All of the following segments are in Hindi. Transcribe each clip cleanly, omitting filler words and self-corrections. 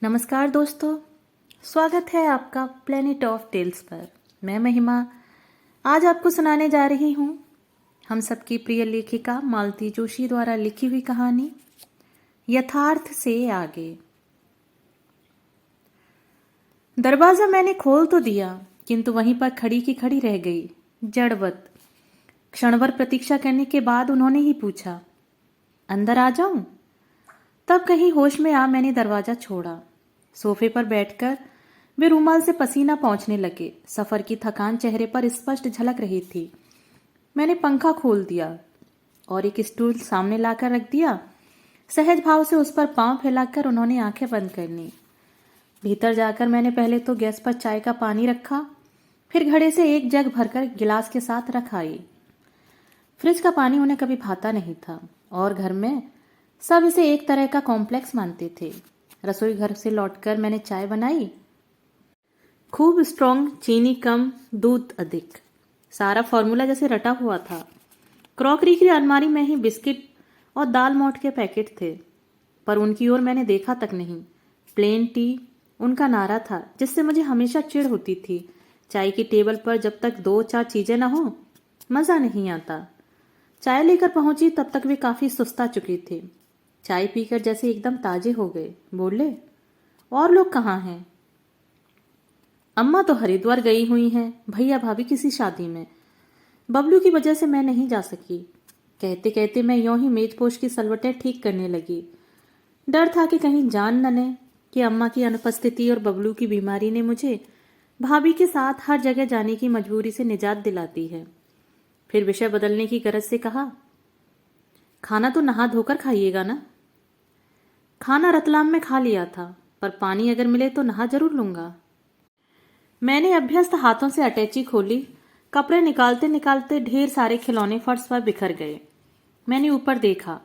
नमस्कार दोस्तों, स्वागत है आपका प्लेनेट ऑफ टेल्स पर। मैं महिमा आज आपको सुनाने जा रही हूँ हम सबकी प्रिय लेखिका मालती जोशी द्वारा लिखी हुई कहानी यथार्थ से आगे। दरवाजा मैंने खोल तो दिया, किंतु वहीं पर खड़ी की खड़ी रह गई, जड़वत। क्षणभर प्रतीक्षा करने के बाद उन्होंने ही पूछा, अंदर आ जाऊं? तब कहीं होश में आ मैंने दरवाजा छोड़ा। सोफे पर बैठकर वे रूमाल से पसीना पोंछने लगे। सफर की थकान चेहरे पर स्पष्ट झलक रही थी। मैंने पंखा खोल दिया और एक स्टूल सामने लाकर रख दिया। सहज भाव से उस पर पांव फैलाकर उन्होंने आंखें बंद कर ली। भीतर जाकर मैंने पहले तो गैस पर चाय का पानी रखा, फिर घड़े से एक जग भरकर गिलास के साथ रख आई। फ्रिज का पानी उन्हें कभी भाता नहीं था और घर में सब इसे एक तरह का कॉम्प्लेक्स मानते थे। रसोई घर से लौटकर मैंने चाय बनाई, खूब स्ट्रॉन्ग, चीनी कम, दूध अधिक, सारा फॉर्मूला जैसे रटा हुआ था। क्रॉकरी की अलमारी में ही बिस्किट और दाल मोठ के पैकेट थे, पर उनकी ओर मैंने देखा तक नहीं। प्लेन टी उनका नारा था, जिससे मुझे हमेशा चिढ़ होती थी। चाय की टेबल पर जब तक दो चार चीजें ना हो मजा नहीं आता। चाय लेकर पहुंची तब तक वे काफी सुस्ता चुके थे। चाय पीकर जैसे एकदम ताजे हो गए। बोले, और लोग कहाँ हैं? अम्मा तो हरिद्वार गई हुई हैं, भैया भाभी किसी शादी में। बबलू की वजह से मैं नहीं जा सकी। कहते कहते मैं यूं ही मेजपोश की सलवटें ठीक करने लगी। डर था कि कहीं जान न लें कि अम्मा की अनुपस्थिति और बबलू की बीमारी ने मुझे भाभी के साथ हर जगह जाने की मजबूरी से निजात दिलाती है। फिर विषय बदलने की गरज से कहा, खाना तो नहा धोकर खाइएगा ना? खाना रतलाम में खा लिया था, पर पानी अगर मिले तो नहा जरूर लूंगा। मैंने अभ्यस्त हाथों से अटैची खोली। कपड़े निकालते निकालते ढेर सारे खिलौने फर्श पर बिखर गए। मैंने ऊपर देखा,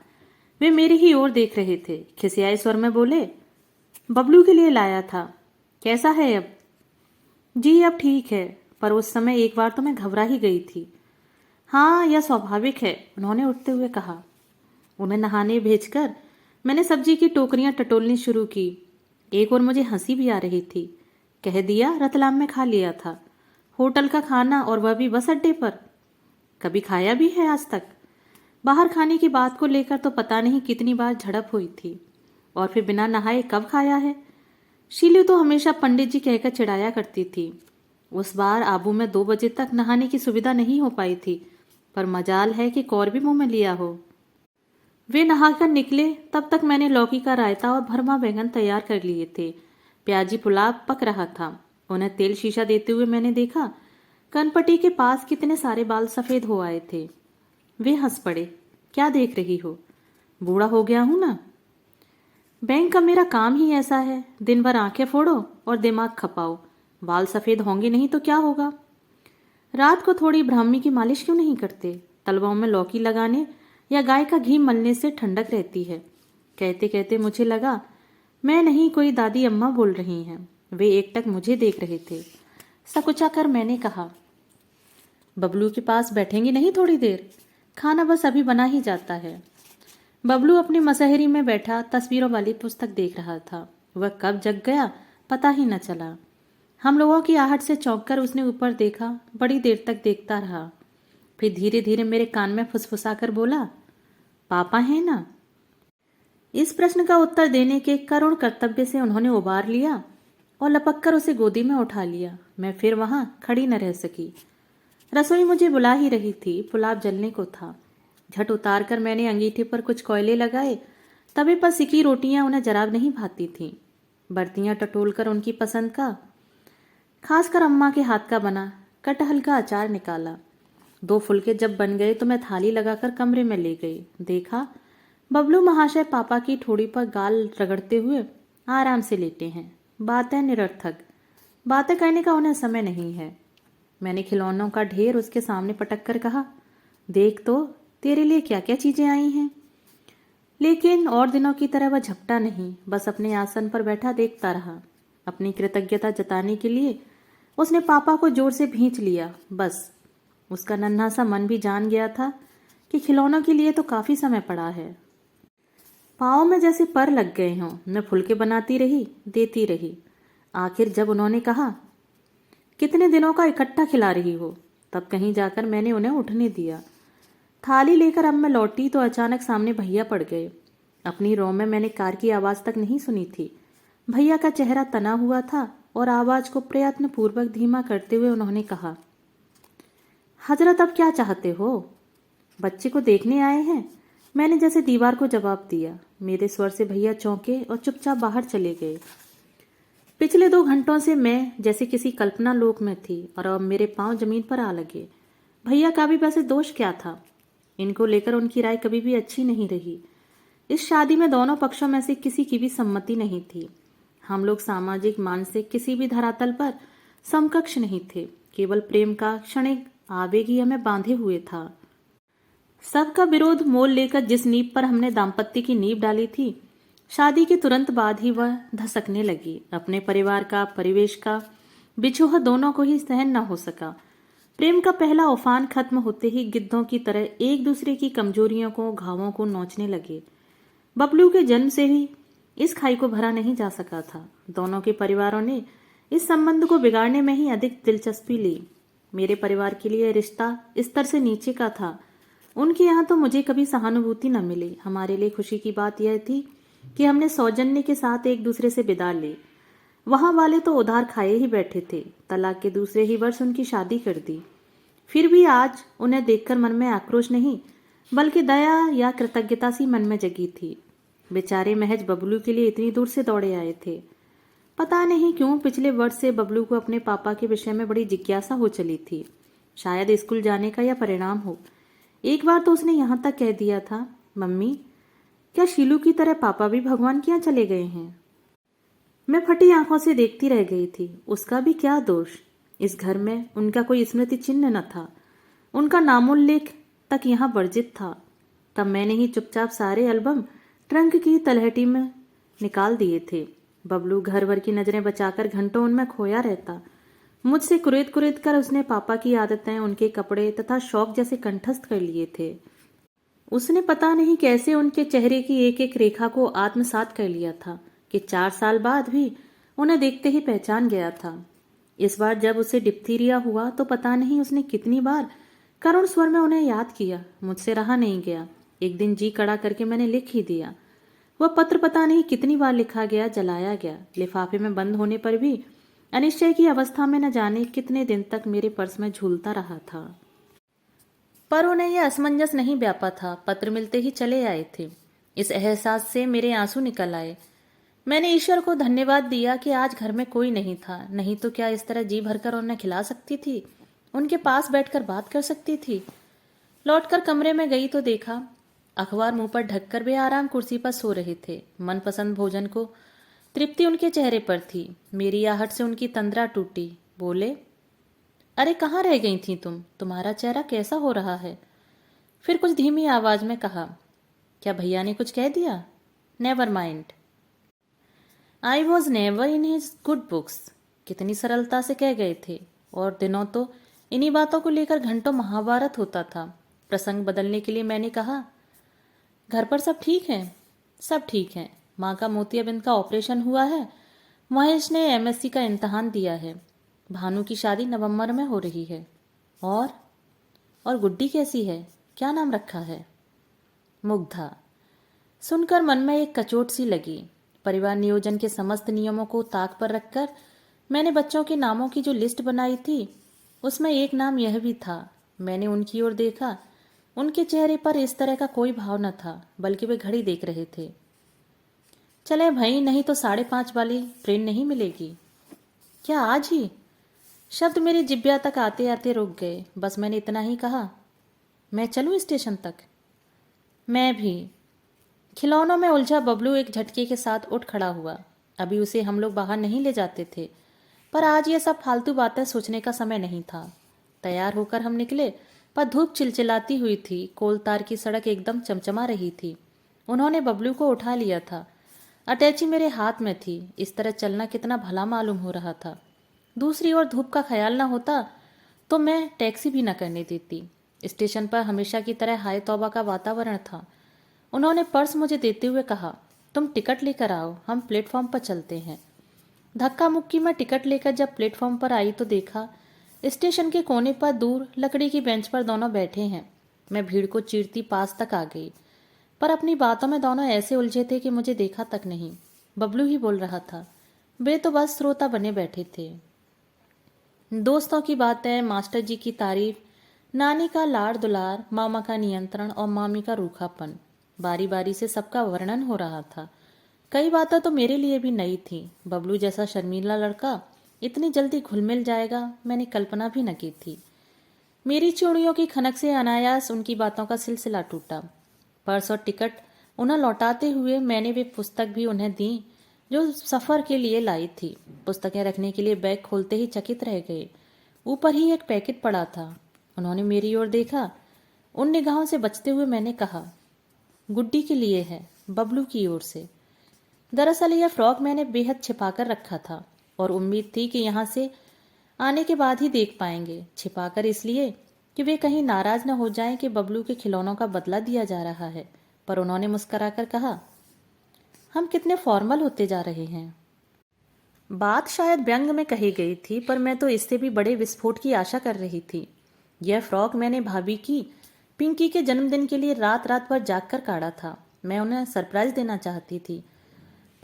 वे मेरी ही ओर देख रहे थे। खिसियाए स्वर में बोले, बबलू के लिए लाया था, कैसा है अब? जी अब ठीक है, पर उस समय एक बार तो मैं घबरा ही गई थी। हाँ, यह स्वाभाविक है, उन्होंने उठते हुए कहा। उन्हें नहाने भेजकर मैंने सब्जी की टोकरियां टटोलनी शुरू की। एक और मुझे हंसी भी आ रही थी। कह दिया रतलाम में खा लिया था, होटल का खाना, और वह भी बस अड्डे पर। कभी खाया भी है आज तक? बाहर खाने की बात को लेकर तो पता नहीं कितनी बार झड़प हुई थी। और फिर बिना नहाए कब खाया है? शीलू तो हमेशा पंडित जी कहकर चिढ़ाया करती थी। उस बार आबू में 2 बजे तक नहाने की सुविधा नहीं हो पाई थी, पर मजाल है कि कौर भी मुंह में लिया हो। वे नहाकर निकले तब तक मैंने लौकी का रायता और भरमा बैंगन तैयार कर लिए थे। प्याजी पुलाव पक रहा था। उन्हें तेल शीशा देते हुए मैंने देखा, कनपटी के पास कितने सारे बाल सफेद हो आए थे। वे हंस पड़े, क्या देख रही हो? बूढ़ा हो गया हूं ना? बैंक का मेरा काम ही ऐसा है, दिन भर आंखें फोड़ो और दिमाग खपाओ। बाल सफेद होंगे नहीं तो क्या होगा? रात को थोड़ी ब्राह्मी की मालिश क्यों नहीं करते? तलवों में लौकी लगाने या गाय का घी मलने से ठंडक रहती है। कहते कहते मुझे लगा मैं नहीं कोई दादी अम्मा बोल रही हैं। वे एकटक मुझे देख रहे थे। सकुचा कर मैंने कहा, बबलू के पास बैठेंगी नहीं थोड़ी देर? खाना बस अभी बना ही जाता है। बबलू अपनी मसहरी में बैठा तस्वीरों वाली पुस्तक देख रहा था। वह कब जग गया पता ही न चला। हम लोगों की आहट से चौंक कर उसने ऊपर देखा। बड़ी देर तक देखता रहा, फिर धीरे धीरे मेरे कान में फुसफुसा कर बोला, पापा हैं ना? इस प्रश्न का उत्तर देने के करुण कर्तव्य से उन्होंने उबार लिया और लपक कर उसे गोदी में उठा लिया। मैं फिर वहां खड़ी न रह सकी। रसोई मुझे बुला ही रही थी। पुलाव जलने को था। झट उतार कर मैंने अंगीठे पर कुछ कोयले लगाए। तवे पर सिकी रोटियां उन्हें जरा नहीं भाती थीं। बर्तियां टटोल कर उनकी पसंद का, खासकर अम्मा के हाथ का बना कटहल का अचार निकाला। 2 फुलके जब बन गए तो मैं थाली लगाकर कमरे में ले गई। देखा, बबलू महाशय पापा की ठोड़ी पर गाल रगड़ते हुए आराम से लेटे हैं। बातें निरर्थक, बातें करने का उन्हें समय नहीं है। मैंने खिलौनों का ढेर उसके सामने पटक कर कहा, देख तो तेरे लिए क्या क्या चीजें आई हैं। लेकिन और दिनों की तरह वह झपटा नहीं, बस अपने आसन पर बैठा देखता रहा। अपनी कृतज्ञता जताने के लिए उसने पापा को जोर से भींच लिया। बस उसका नन्हा सा मन भी जान गया था कि खिलौनों के लिए तो काफी समय पड़ा है। पाँव में जैसे पर लग गए हों। मैं फुलके बनाती रही, देती रही। आखिर जब उन्होंने कहा, कितने दिनों का इकट्ठा खिला रही हो, तब कहीं जाकर मैंने उन्हें उठने दिया। थाली लेकर अब मैं लौटी तो अचानक सामने भैया पड़ गए। अपनी रो में मैंने कार की आवाज़ तक नहीं सुनी थी। भैया का चेहरा तना हुआ था और आवाज़ को प्रयत्नपूर्वक धीमा करते हुए उन्होंने कहा, हजरत अब क्या चाहते हो? बच्चे को देखने आए हैं? मैंने जैसे दीवार को जवाब दिया। मेरे स्वर से भैया चौंके और चुपचाप बाहर चले गए। पिछले 2 घंटों से मैं जैसे किसी कल्पना लोक में थी और अब मेरे पांव जमीन पर आ लगे। भैया का भी वैसे दोष क्या था? इनको लेकर उनकी राय कभी भी अच्छी नहीं रही। इस शादी में दोनों पक्षों में से किसी की भी सम्मति नहीं थी। हम लोग सामाजिक मानसिक किसी भी धरातल पर समकक्ष नहीं थे। केवल प्रेम का क्षणिक आवेग ही हमें बांधे हुए था। सबका विरोध मोल लेकर जिस नींव पर हमने दाम्पत्य की नींव डाली थी, शादी के तुरंत बाद ही वह धसकने लगी। अपने परिवार का, परिवेश का बिछोह दोनों को ही सहन न हो सका। प्रेम का पहला उफान खत्म होते ही गिद्धों की तरह एक दूसरे की कमजोरियों को, घावों को नोचने लगे। बबलू के जन्म से ही इस खाई को भरा नहीं जा सका था। दोनों के परिवारों ने इस संबंध को बिगाड़ने में ही अधिक दिलचस्पी ली। मेरे परिवार के लिए रिश्ता स्तर से नीचे का था। उनके यहाँ तो मुझे कभी सहानुभूति न मिली। हमारे लिए खुशी की बात यह थी कि हमने सौजन्य के साथ एक दूसरे से विदा ली। वहां वाले तो उधार खाए ही बैठे थे। तलाक के दूसरे ही वर्ष उनकी शादी कर दी। फिर भी आज उन्हें देखकर मन में आक्रोश नहीं, बल्कि दया या कृतज्ञता सी मन में जगी थी। बेचारे महज बबलू के लिए इतनी दूर से दौड़े आए थे। पता नहीं क्यों पिछले वर्ष से बबलू को अपने पापा के विषय में बड़ी जिज्ञासा हो चली थी। शायद स्कूल जाने का यह परिणाम हो। एक बार तो उसने यहाँ तक कह दिया था, मम्मी, क्या शीलू की तरह पापा भी भगवान के यहाँ चले गए हैं? मैं फटी आंखों से देखती रह गई थी। उसका भी क्या दोष? इस घर में उनका कोई स्मृति चिन्ह न था। उनका नामोल्लेख तक यहाँ वर्जित था। तब मैंने ही चुपचाप सारे एल्बम ट्रंक की तलहटी में निकाल दिए थे। बबलू घर भर की नजरें बचाकर घंटों उनमें खोया रहता। मुझसे कुरेद कुरेद कर उसने पापा की आदतें, उनके कपड़े तथा शौक जैसे कंठस्थ कर लिए थे। उसने पता नहीं कैसे उनके चेहरे की एक एक रेखा को आत्मसात कर लिया था कि 4 साल बाद भी उन्हें देखते ही पहचान गया था। इस बार जब उसे डिप्थीरिया हुआ तो पता नहीं उसने कितनी बार करुण स्वर में उन्हें याद किया। मुझसे रहा नहीं गया। एक दिन जी कड़ा करके मैंने लिख ही दिया। वह पत्र पता नहीं कितनी बार लिखा गया, जलाया गया। लिफाफे में बंद होने पर भी अनिश्चय की अवस्था में न जाने कितने दिन तक मेरे पर्स में झूलता रहा था। पर उन्हें यह असमंजस नहीं व्यापा था। पत्र मिलते ही चले आए थे। इस एहसास से मेरे आंसू निकल आए। मैंने ईश्वर को धन्यवाद दिया कि आज घर में कोई नहीं था। नहीं तो क्या इस तरह जी भरकर उन्हें खिला सकती थी, उनके पास बैठकर बात कर सकती थी। लौटकर कमरे में गई तो देखा अखबार मुंह पर ढककर वे आराम कुर्सी पर सो रहे थे। मनपसंद भोजन को तृप्ति उनके चेहरे पर थी। मेरी आहट से उनकी तंद्रा टूटी। बोले, अरे कहाँ रह गई थी तुम? तुम्हारा चेहरा कैसा हो रहा है? फिर कुछ धीमी आवाज में कहा, क्या भैया ने कुछ कह दिया? Never mind, I was never in his good books. कितनी सरलता से कह गए थे। और दिनों तो इन्हीं बातों को लेकर घंटों महाभारत होता था। प्रसंग बदलने के लिए मैंने कहा, घर पर सब ठीक है? सब ठीक है। माँ का मोतियाबिंद का ऑपरेशन हुआ है। महेश ने एमएससी का इम्तहान दिया है। भानु की शादी नवंबर में हो रही है। और गुड्डी कैसी है? क्या नाम रखा है? मुग्धा। सुनकर मन में एक कचोट सी लगी। परिवार नियोजन के समस्त नियमों को ताक पर रखकर मैंने बच्चों के नामों की जो लिस्ट बनाई थी, उसमें एक नाम यह भी था। मैंने उनकी ओर देखा। उनके चेहरे पर इस तरह का कोई भाव न था, बल्कि वे घड़ी देख रहे थे। चले भाई, नहीं तो 5:30 वाली ट्रेन नहीं मिलेगी। क्या आज ही? शब्द मेरी जिब्या तक आते आते रुक गए। बस मैंने इतना ही कहा, मैं चलूं स्टेशन तक? मैं भी। खिलौनों में उलझा बबलू एक झटके के साथ उठ खड़ा हुआ। अभी उसे हम लोग बाहर नहीं ले जाते थे, पर आज ये सब फालतू बातें सोचने का समय नहीं था। तैयार होकर हम निकले, पर धूप चिलचिलाती हुई थी। कोलतार की सड़क एकदम चमचमा रही थी। उन्होंने बबलू को उठा लिया था। अटैची मेरे हाथ में थी। इस तरह चलना कितना भला मालूम हो रहा था। दूसरी ओर धूप का ख्याल न होता तो मैं टैक्सी भी न करने देती। स्टेशन पर हमेशा की तरह हाय तौबा का वातावरण था। उन्होंने पर्स मुझे देते हुए कहा, तुम टिकट लेकर आओ, हम प्लेटफॉर्म पर चलते हैं। धक्का मुक्की में टिकट लेकर जब प्लेटफॉर्म पर आई तो देखा स्टेशन के कोने पर दूर लकड़ी की बेंच पर दोनों बैठे हैं। मैं भीड़ को चीरती पास तक आ गई, पर अपनी बातों में दोनों ऐसे उलझे थे कि मुझे देखा तक नहीं। बबलू ही बोल रहा था, वे तो बस श्रोता बने बैठे थे। दोस्तों की बातें, मास्टर जी की तारीफ, नानी का लाड़ दुलार, मामा का नियंत्रण और मामी का रूखापन, बारी बारी से सबका वर्णन हो रहा था। कई बातें तो मेरे लिए भी नई थी। बबलू जैसा शर्मीला लड़का इतनी जल्दी घुल मिल जाएगा, मैंने कल्पना भी न की थी। मेरी चूड़ियों की खनक से अनायास उनकी बातों का सिलसिला टूटा। पर्स और टिकट उन्हें लौटाते हुए मैंने वे पुस्तक भी उन्हें दी जो सफ़र के लिए लाई थी। पुस्तकें रखने के लिए बैग खोलते ही चकित रह गए। ऊपर ही एक पैकेट पड़ा था। उन्होंने मेरी ओर देखा। उन निगाहों से बचते हुए मैंने कहा, गुड्डी के लिए है, बबलू की ओर से। दरअसल यह फ्रॉक मैंने बेहद छिपाकर रखा था और उम्मीद थी कि यहाँ से आने के बाद ही देख पाएंगे। छिपाकर इसलिए कि वे कहीं नाराज न हो जाएं कि बबलू के खिलौनों का बदला दिया जा रहा है। पर उन्होंने मुस्कुराकर कहा, हम कितने फॉर्मल होते जा रहे हैं। बात शायद व्यंग में कही गई थी, पर मैं तो इससे भी बड़े विस्फोट की आशा कर रही थी। यह फ्रॉक मैंने भाभी की पिंकी के जन्मदिन के लिए रात रात भर जागकर काढ़ा था। मैं उन्हें सरप्राइज देना चाहती थी,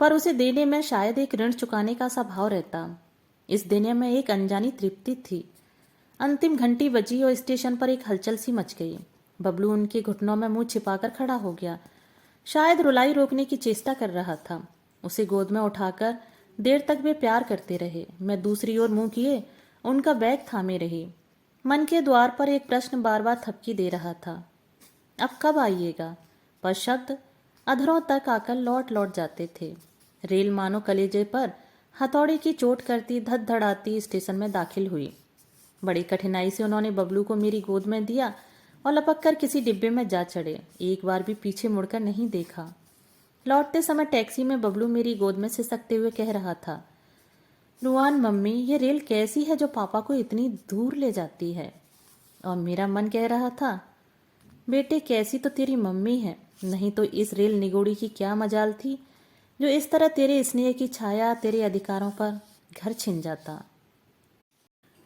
पर उसे देने में शायद एक ऋण चुकाने का सा भाव रहता। इस देने में एक अनजानी तृप्ति थी। अंतिम घंटी बजी और स्टेशन पर एक हलचल सी मच गई। बबलू उनके घुटनों में मुंह छिपाकर खड़ा हो गया, शायद रुलाई रोकने की चेष्टा कर रहा था। उसे गोद में उठाकर देर तक वे प्यार करते रहे। मैं दूसरी ओर मुंह किए उनका बैग थामे रही। मन के द्वार पर एक प्रश्न बार बार थपकी दे रहा था, अब कब आइएगा? पर शब्द अधरों तक आकर लौट लौट जाते थे। रेल मानो कलेजे पर हथौड़े की चोट करती धड़धड़ाती स्टेशन में दाखिल हुई। बड़ी कठिनाई से उन्होंने बबलू को मेरी गोद में दिया और लपक कर किसी डिब्बे में जा चढ़े। एक बार भी पीछे मुड़कर नहीं देखा। लौटते समय टैक्सी में बबलू मेरी गोद में सिसकते हुए कह रहा था, रुआन मम्मी, ये रेल कैसी है जो पापा को इतनी दूर ले जाती है? और मेरा मन कह रहा था, बेटे कैसी तो तेरी मम्मी है, नहीं तो इस रेल निगोड़ी की क्या मजाल थी जो इस तरह तेरे स्नेह की छाया तेरे अधिकारों पर घर छिन जाता।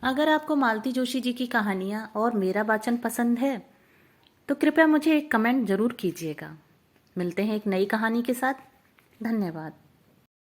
अगर आपको मालती जोशी जी की कहानियाँ और मेरा वाचन पसंद है तो कृपया मुझे एक कमेंट जरूर कीजिएगा। मिलते हैं एक नई कहानी के साथ। धन्यवाद।